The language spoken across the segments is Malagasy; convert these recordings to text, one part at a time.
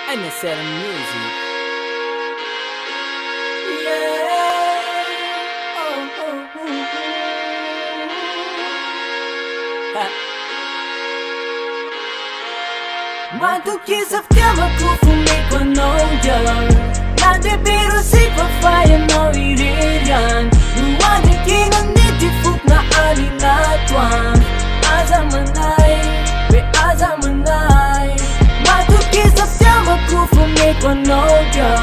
NSR Music. Matukiza vtyama kufunikwa noja Nade biro sikwa fire no iriran Nuwani kina nitifuk na ali na twan Azamanay, be azamanay Matukiza vtyama kufunikwa noja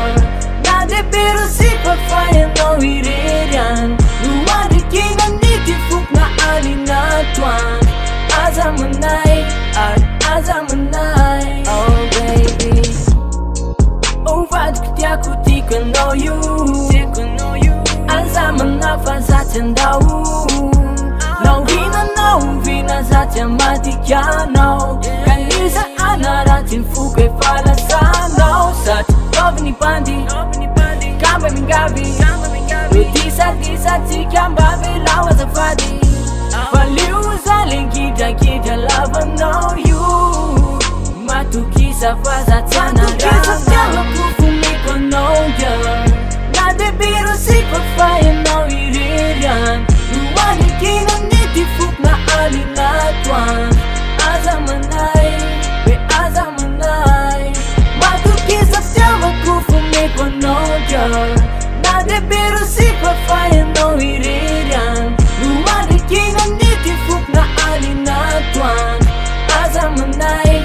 Nade biro sikwa fire no iriran Nuwani kina nitifuk na ali na twan Azamanay, azamanay, oh baby. Over the Kutiaku Tika know you. Azamana Fazatan Dau. No vina Zatia Matikiano. Kanisa Anaratin Fuke Falasano. Such Govni Pandi, Kamba Mingabi. Disa Tikamba Lawa Zafadi. Valiuza Kita love know you. Matukisa Fazatana Matukisa kufuniko noja Nade biro sikwa fire no iriran Nuwani kina nitifuk na ali na twan Azamanay, be azamanay Matukisa kufuniko noja Nade biro sikwa fire no iriran Nuwani kina nitifuk na ali na twan Azamanay,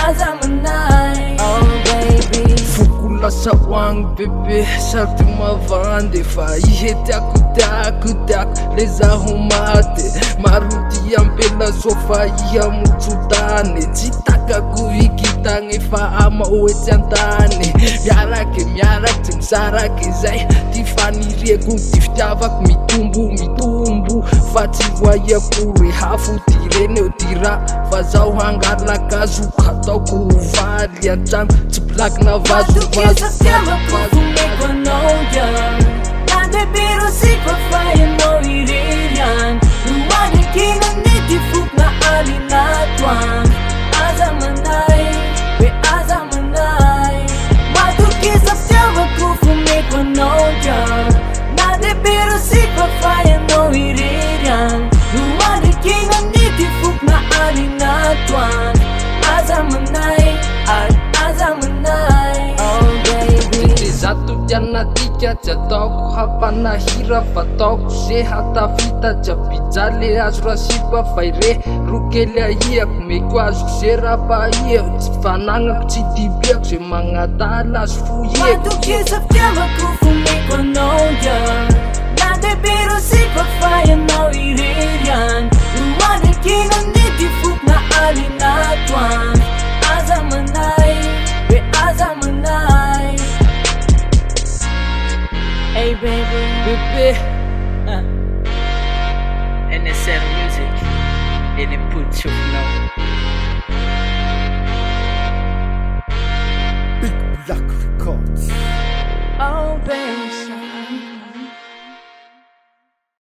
azamanay, oh baby. Fukula sa wang bebe, sarti mavande fa ihetiako tiako leza humate maruti ampela sofa iha mutsutane tsitakaku ikitagny fa ama oetsy antany miaraky misaraky zay ty faniriako ty fitiavako mitombo fa tsy voaiako hafo ty reny eo ty raha fa zaho hangalakazo ataoko valy antrano tsy blakina Matukisa kufuniko noja Nade biro sikwa fire no iriran Nuwani kina nitifuk na ali na twan Azamanay, be azamanay Matukisa kufuniko noja Nade biro sikwa fire no iriran Nuwani kina nitifuk na ali na twan Azamanay, azamanay, oh baby. Zato tianatika tsy ataoko hampanahira fa ataoko ze hatafita tsy apijaly azo rasipa fa ire rokely ahiako meko azo ze rapahiako tsy fanagnako tsy dibiako ze magnadala azo foieko Matukisa kufuniko noja Nade biro sikwa fire no iriran Nuwani kina nitifuk na ali na twan Azamanay, be azamanay. Hey baby, bebe